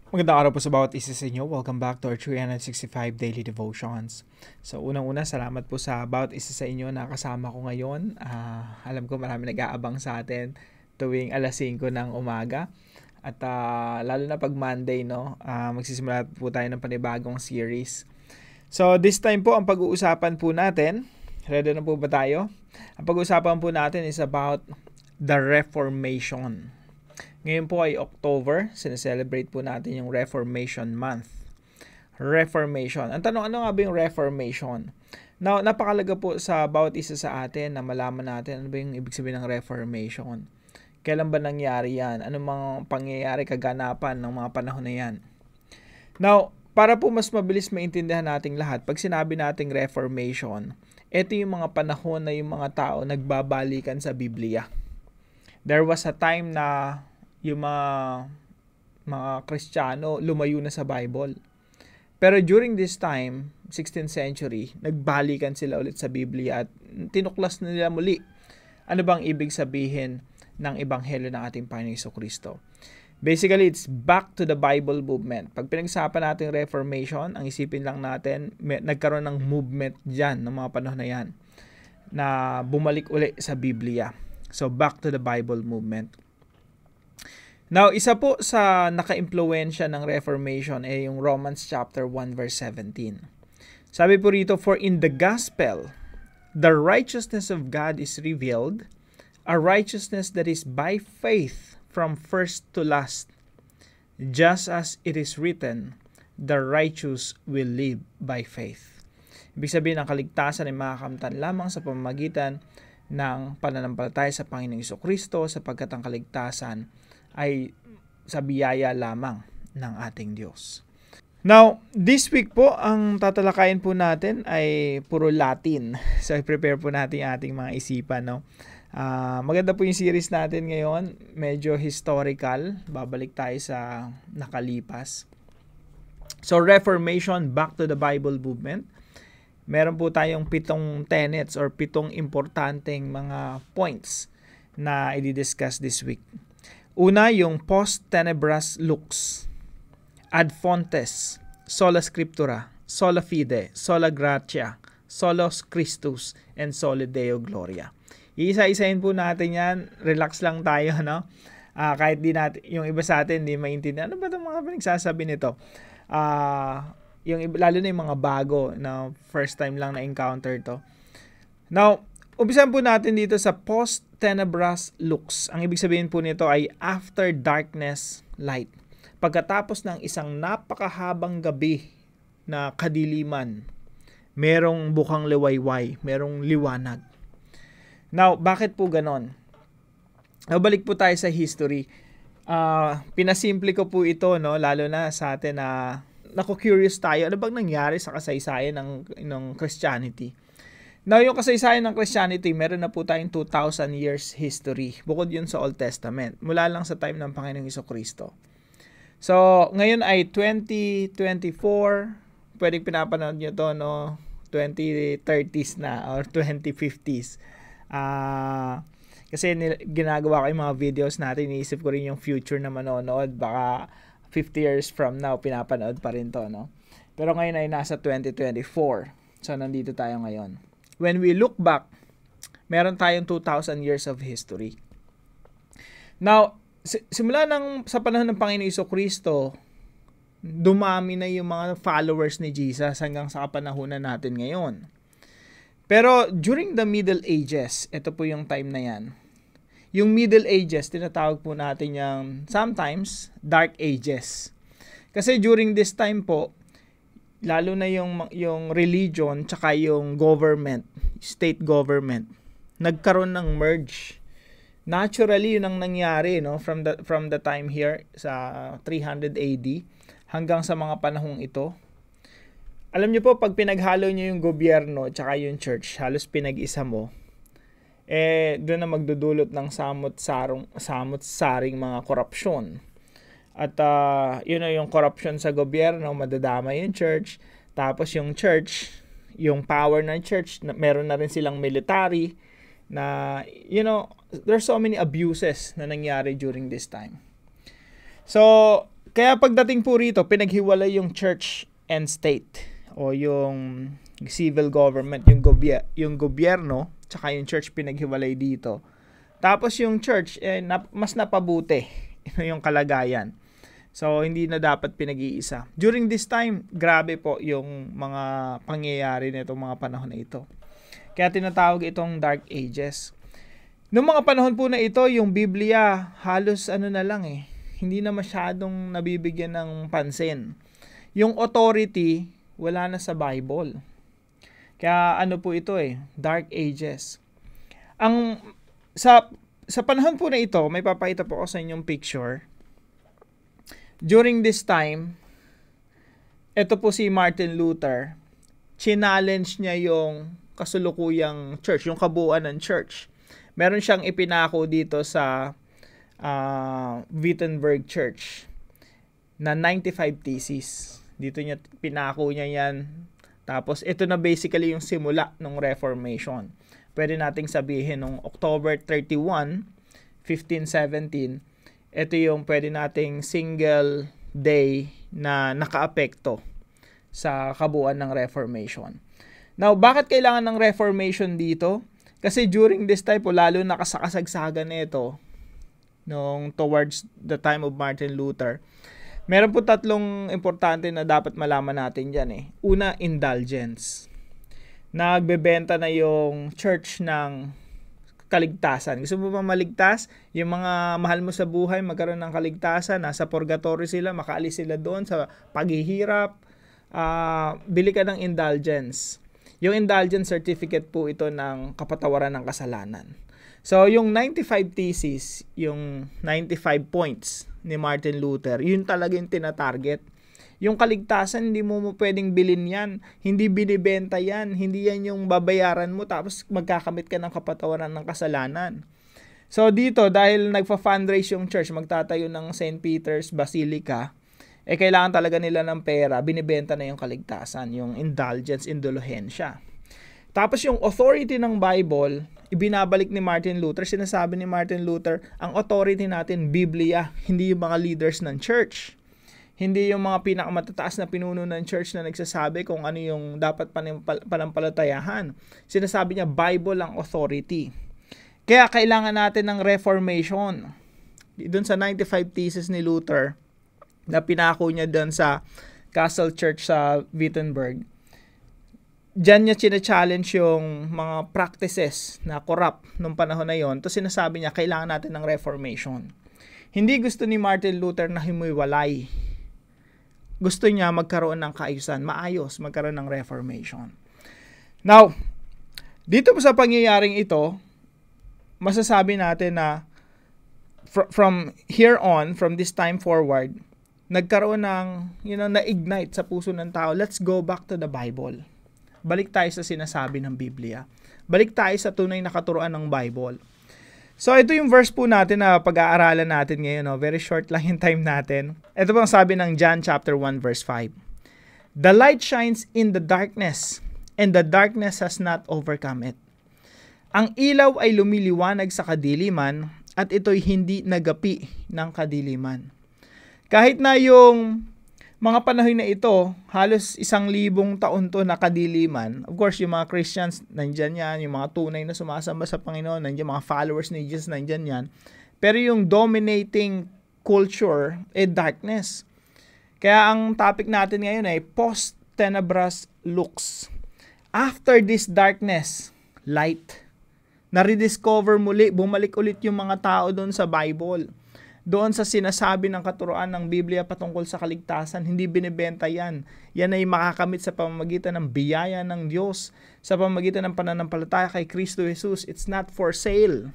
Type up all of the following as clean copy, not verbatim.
Magandang araw po sa bawat isa sa inyo. Welcome back to our 365 Daily Devotions. So, unang-una, salamat po sa bawat isa sa inyo na kasama ko ngayon. Alam ko marami nag-aabang sa atin tuwing alas 5 ng umaga. At lalo na pag Monday, no, magsisimula po tayo ng panibagong series. So, this time po, ang pag-uusapan po natin, ready na po ba tayo? Ang pag-uusapan po natin is about the Reformation. Ngayon po ay October, sineselebrate po natin yung Reformation Month. Reformation. Ang tanong, ano nga ba yung Reformation? Now, napakalaga po sa bawat isa sa atin na malaman natin ano ba yung ibig sabihin ng Reformation. Kailan ba nangyari yan? Anong mga pangyayari, kaganapan ng mga panahon na yan? Now, para po mas mabilis maintindihan nating lahat, pag sinabi nating Reformation, ito yung mga panahon na yung mga tao nagbabalikan sa Biblia. There was a time na yung mga Kristiyano lumayo na sa Bible. Pero during this time, 16th century, nagbalikan sila ulit sa Biblia at tinuklas na nila muli. Ano bang ibig sabihin ng Ebanghelyo ng ating Panginoong Jesucristo? Basically, it's back to the Bible movement. Pag pinag-usapan natin Reformation, ang isipin lang natin, nagkaroon ng movement dyan ng mga panahon na yan na bumalik uli sa Biblia. So, back to the Bible movement. Now, isa po sa naka-impluwensya ng Reformation ay yung Romans chapter 1 verse 17. Sabi po rito, "For in the gospel, the righteousness of God is revealed, a righteousness that is by faith from first to last. Just as it is written, the righteous will live by faith." Ibig sabihin, ang kaligtasan ay makakamtan lamang sa pamamagitan ng pananampalataya sa Panginoong Jesucristo, sapagkat ang kaligtasan ay sa biyaya lamang ng ating Diyos. Now, this week po, ang tatalakayin po natin ay puro Latin. So, i-prepare po natin yung ating mga isipan, no? Maganda po yung series natin ngayon. Medyo historical. Babalik tayo sa nakalipas. So, Reformation, back to the Bible movement. Meron po tayong 7 tenets or 7 importanteng mga points na i-discuss this week. Una, yung post tenebras lux, ad fontes, sola scriptura, sola fide, sola gratia, solos Christus, and soli Deo gloria. Iisa-isahin po natin yan. Relax lang tayo, no? Kahit di natin, yung iba sa atin, di maintindihan. Ano ba itong mga pinagsasabi nito? Lalo na yung mga bago na first time lang na-encounter to. Now, umpisan po natin dito sa post tenebras lux. Ang ibig sabihin po nito ay after darkness, light. Pagkatapos ng isang napakahabang gabi na kadiliman, merong bukang liwayway, merong liwanag. Now, bakit po ganon? Balik po tayo sa history. Pinasimple ko po ito, no? Lalo na sa atin na naku-curious tayo. Ano bang nangyari sa kasaysayan ng Christianity? Now, yung kasaysayan ng Christianity, meron na po tayong 2,000 years history. Bukod yun sa Old Testament. Mula lang sa time ng Panginoong Jesucristo. So, ngayon ay 2024. Pwedeng pinapanood nyo to, no? 2030s na or 2050s. Kasi ginagawa ko yung mga videos natin. Iniisip ko rin yung future na manonood. Baka 50 years from now, pinapanood pa rin to, no? Pero ngayon ay nasa 2024. So, nandito tayo ngayon. When we look back, meron tayong 2,000 years of history. Now, simula sa panahon ng Panginoong Jesucristo, dumami na yung mga followers ni Jesus hanggang sa kapanahunan natin ngayon. Pero during the Middle Ages, ito po yung time na yan. Yung Middle Ages, tinatawag po natin yung sometimes Dark Ages. Kasi during this time po, lalo na yung religion tsaka yung government, state government, nagkaroon ng merge. Naturally, yun ang nangyari, no, from the time here sa 300 AD hanggang sa mga panahong ito. Alam niyo po, pag pinaghalo niyo yung gobyerno tsaka yung church, halos pinag-isa mo, doon na magdudulot ng samot-saring mga korupsyon. At yung corruption sa gobyerno, madadama yung church. Tapos yung church, yung power ng church, meron na rin silang military na, there's so many abuses na nangyari during this time. So, Kaya pagdating po rito, pinaghiwalay yung church and state o yung civil government, yung gobyerno, tsaka yung church pinaghiwalay dito. Tapos yung church, mas napabuti yung kalagayan. So, hindi na dapat pinag-iisa. During this time, grabe po yung mga pangyayari nitong mga panahon na ito. Kaya tinatawag itong Dark Ages. Noong mga panahon po na ito, yung Biblia, halos na lang hindi na masyadong nabibigyan ng pansin. Yung authority, wala na sa Bible. Kaya po ito Dark Ages. Sa panahon po na ito, may papakita po ako sa inyong picture. During this time, ito po si Martin Luther, challenge niya yung kasulukuyang church, yung kabuuan ng church. Meron siyang ipinako dito sa Wittenberg Church na 95 theses. Dito niya pinako niya yan. Tapos ito na basically yung simula ng Reformation. Pwede nating sabihin nung October 31, 1517, ito yung pwede nating single day na nakaapekto sa kabuuan ng Reformation. Now, bakit kailangan ng Reformation dito? Kasi during this time po, lalo nakasakasagsagan nito nung towards the time of Martin Luther. Meron po tatlong importante na dapat malaman natin dyan Una, indulgence. Nagbebenta na yung church ng kaligtasan. Gusto mo ba maligtas? Yung mga mahal mo sa buhay, magkaroon ng kaligtasan, nasa purgatory sila, makaalis sila doon sa paghihirap. Bili ka ng indulgence. Yung indulgence certificate po ito ng kapatawaran ng kasalanan. So, yung 95 theses, yung 95 points ni Martin Luther, yun talaga yung tinatarget. Yung kaligtasan, hindi mo pwedeng bilhin yan. Hindi binibenta yan. Hindi yan yung babayaran mo tapos magkakamit ka ng kapatawaran ng kasalanan. So dito, dahil nagpa-fundraise yung church, magtatayo ng St. Peter's Basilica, kailangan talaga nila ng pera, binibenta na yung kaligtasan, yung indulgence, indulhensya. Tapos yung authority ng Bible, ibinabalik ni Martin Luther. Sinasabi ni Martin Luther, ang authority natin, Biblia, hindi yung mga leaders ng church. Hindi yung mga pinakamatataas na pinuno ng church na nagsasabi kung ano yung dapat panampalatayahan. Sinasabi niya, Bible ang authority. Kaya kailangan natin ng Reformation. Doon sa 95 theses ni Luther, na pinako niya doon sa Castle Church sa Wittenberg, diyan niya challenge yung mga practices na corrupt nung panahon na yon. To sinasabi niya, kailangan natin ng Reformation. Hindi gusto ni Martin Luther na himiwalay. Gusto niya magkaroon ng kaayusan, maayos, magkaroon ng Reformation. Now, dito po sa pangyayaring ito, masasabi natin na from here on, from this time forward, nagkaroon ng, na-ignite sa puso ng tao, let's go back to the Bible. Balik tayo sa sinasabi ng Biblia. Balik tayo sa tunay na katuruan ng Bible. So, ito yung verse po natin na pag-aaralan natin ngayon. Very short lang yung time natin. Ito po ang sabi ng John chapter 1 verse 5. The light shines in the darkness, and the darkness has not overcome it. Ang ilaw ay lumiliwanag sa kadiliman, at ito'y hindi nagapi ng kadiliman. Kahit na yung mga panahon na ito, halos 1,000 taon to na kadiliman. Of course, yung mga Christians, nandyan yan. Yung mga tunay na sumasamba sa Panginoon, nandyan. Mga followers ni Jesus, nandyan yan. Pero yung dominating culture, darkness. Kaya ang topic natin ngayon ay post-tenebras lux. After this darkness, light. Na-rediscover muli, bumalik ulit yung mga tao doon sa Bible. Doon sa sinasabi ng katuruan ng Biblia patungkol sa kaligtasan, hindi binibenta yan. Yan ay makakamit sa pamamagitan ng biyaya ng Diyos, sa pamamagitan ng pananampalataya kay Kristo Jesus. It's not for sale.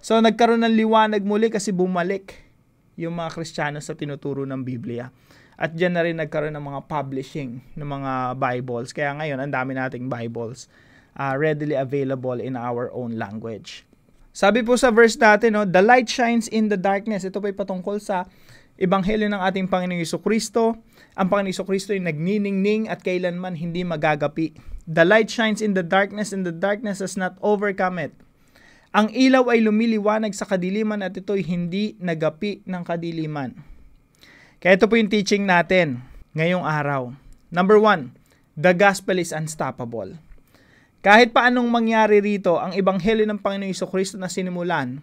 So nagkaroon ng liwanag muli kasi bumalik yung mga Kristiyano sa tinuturo ng Biblia. At dyan na rin nagkaroon ng mga publishing ng mga Bibles. Kaya ngayon, ang dami nating Bibles readily available in our own language. Sabi po sa verse natin, the light shines in the darkness. Ito po ay patungkol sa ebanghelyo ng ating Panginoong Jesucristo. Ang Panginoong Jesucristo ay nagniningning at kailanman hindi magagapi. The light shines in the darkness, and the darkness has not overcome it. Ang ilaw ay lumiliwanag sa kadiliman, at ito'y hindi nagapi ng kadiliman. Kaya ito po yung teaching natin ngayong araw. Number 1, the gospel is unstoppable. Kahit pa anong mangyari rito, ang ebanghelyo ng Panginoong Jesucristo na sinimulan,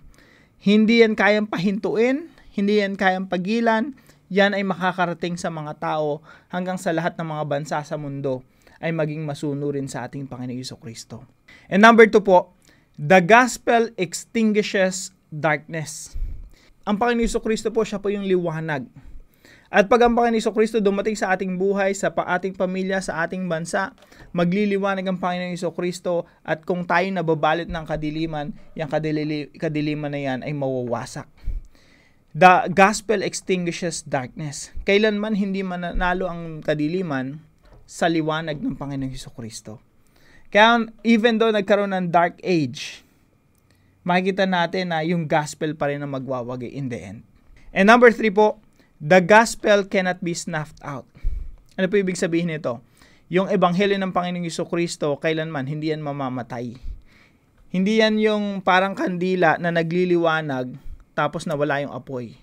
hindi yan kayang pahintuin, hindi yan kayang pagilan, yan ay makakarating sa mga tao hanggang sa lahat ng mga bansa sa mundo ay maging masunurin sa ating Panginoong Jesucristo. And number 2 po, the gospel extinguishes darkness. Ang Panginoong Jesucristo po, siya po yung liwanag. At pag ang Panginoong Jesucristo dumating sa ating buhay, sa ating pamilya, sa ating bansa, magliliwanag ang Panginoong Jesucristo at kung tayo nababalot ng kadiliman, yung kadiliman na yan ay mawawasak. The gospel extinguishes darkness. Kailanman hindi mananalo ang kadiliman sa liwanag ng Panginoong Jesucristo. Kaya even though nagkaroon ng dark age, makikita natin na yung gospel pa rin ang magwawagi in the end. And number 3 po, the gospel cannot be snuffed out. Ano po ibig sabihin nito? Yung ebanghelyo ng Panginoong Jesucristo, kailanman hindi yan mamamatay. Hindi yan yung parang kandila na nagliliwanag tapos nawala yung apoy.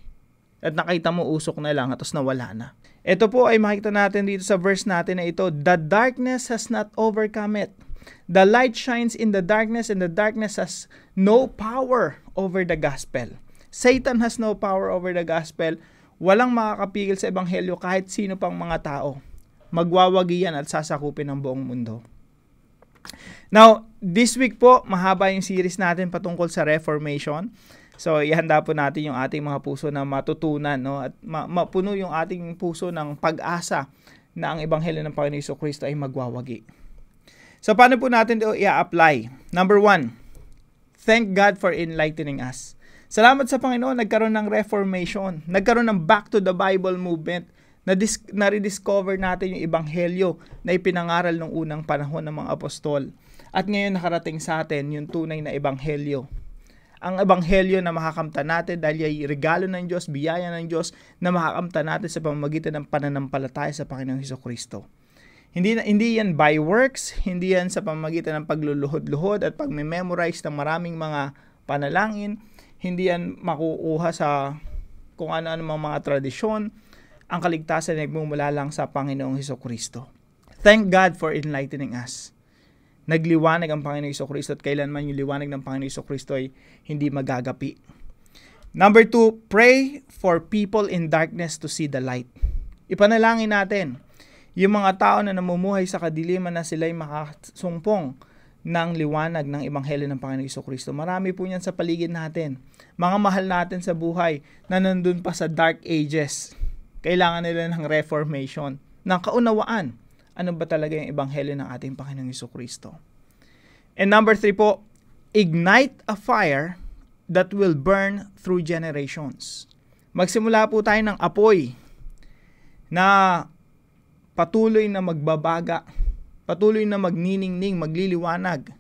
At nakita mo usok na lang tapos nawala na. Ito po ay makikita natin dito sa verse natin na ito, the darkness has not overcome it. The light shines in the darkness and the darkness has no power over the gospel. Satan has no power over the gospel. Walang makakapigil sa ebanghelyo kahit sino pang mga tao. Magwawagi yan at sasakupin ng buong mundo. Now, this week po, mahaba yung series natin patungkol sa Reformation. So, ihanda po natin yung ating mga puso na matutunan, no? At mapuno yung ating puso ng pag-asa na ang ebanghelyo ng Panginoon Jesucristo ay magwawagi. So, paano po natin ito i-apply? Number 1, thank God for enlightening us. Salamat sa Panginoon, nagkaroon ng Reformation, nagkaroon ng Back to the Bible movement, na rediscover natin yung ebanghelyo na ipinangaral ng unang panahon ng mga apostol. At ngayon nakarating sa atin yung tunay na ebanghelyo. Ang ebanghelyo na makakamta natin dahil ay regalo ng Diyos, biyaya ng Diyos na makakamta natin sa pamamagitan ng pananampalataya sa Panginoong Jesucristo. Hindi yan by works, hindi yan sa pamamagitan ng pagluluhod-luhod at pagme-memorize ng maraming mga panalangin, hindi yan makukuha sa kung ano-ano mga tradisyon. Ang kaligtasan ay nagmumula lang sa Panginoong Jesucristo. Thank God for enlightening us. Nagliwanag ang Panginoong Jesucristo at kailanman yung liwanag ng Panginoong Jesucristo ay hindi magagapi. Number 2, pray for people in darkness to see the light. Ipanalangin natin yung mga tao na namumuhay sa kadiliman na sila'y makasumpong ng liwanag ng ebanghelyo ng Panginoong Jesucristo. Marami po niyan sa paligid natin. Mga mahal natin sa buhay na nandun pa sa dark ages. Kailangan nila ng reformation, ng kaunawaan. Ano ba talaga yung ebanghelyo ng ating Panginoong Jesucristo? And number 3 po, ignite a fire that will burn through generations. Magsimula po tayo ng apoy na patuloy na magbabaga, patuloy na magniningning, magliliwanag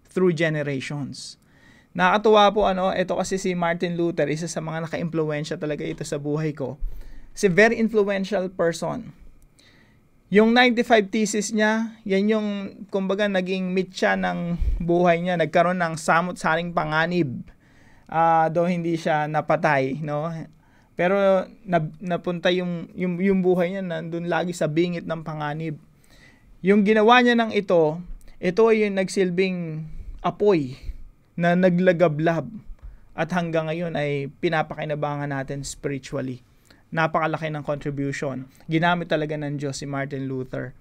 through generations. Nakakatuwa po ito kasi si Martin Luther, isa sa mga naka-impluwensya talaga ito sa buhay ko. Kasi very influential person. Yung 95 thesis niya, yan yung kumbaga naging mitya ng buhay niya. Nagkaroon ng samot-saring panganib. Though hindi siya napatay, no? Pero napunta yung buhay niya nandun lagi sa bingit ng panganib. Yung ginawa niya ng ito ay yung nagsilbing apoy na naglagablab at hanggang ngayon ay pinapakinabangan natin spiritually. Napakalaki ng contribution. Ginamit talaga ng Diyos si Martin Luther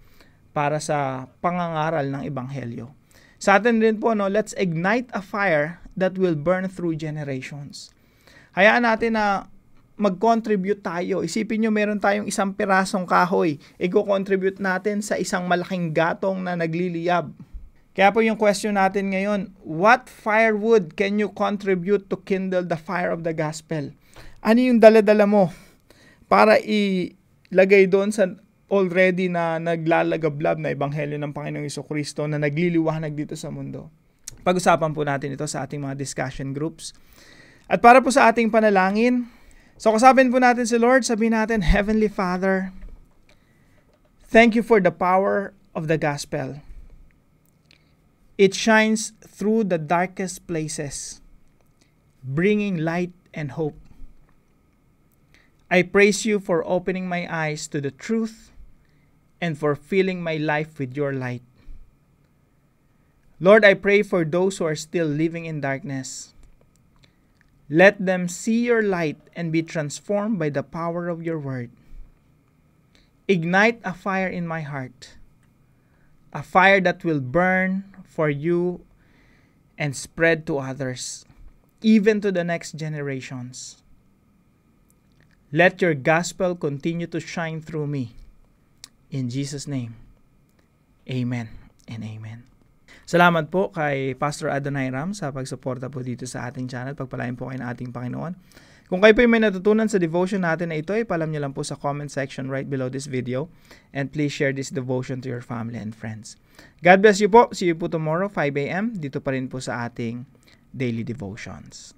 para sa pangangaral ng ebanghelyo. Sa atin din po, let's ignite a fire that will burn through generations. Hayaan natin na mag-contribute tayo. Isipin nyo, meron tayong isang pirasong kahoy. I-contribute natin sa isang malaking gatong na nagliliyab. Kaya po yung question natin ngayon, what firewood can you contribute to kindle the fire of the gospel? Ano yung dala-dala mo para ilagay doon sa already na naglalagablab na ebanghelyo ng Panginoong Jesucristo na nagliliwanag dito sa mundo? Pag-usapan po natin ito sa ating mga discussion groups. At para po sa ating panalangin, so kasabin po natin si Lord, sabihin natin, Heavenly Father, thank you for the power of the gospel. It shines through the darkest places, bringing light and hope. I praise you for opening my eyes to the truth and for filling my life with your light. Lord, I pray for those who are still living in darkness. Let them see your light and be transformed by the power of your word. Ignite a fire in my heart, a fire that will burn for you and spread to others, even to the next generations. Let your gospel continue to shine through me. In Jesus' name, amen and amen. Salamat po kay Pastor Adonai Ram sa pagsuporta po dito sa ating channel. Pagpalain po kayo ng ating Panginoon. Kung kayo po may natutunan sa devotion natin na ito, ipalam nyo lang po sa comment section right below this video. And please share this devotion to your family and friends. God bless you po. See you po tomorrow, 5 a.m. Dito pa rin po sa ating daily devotions.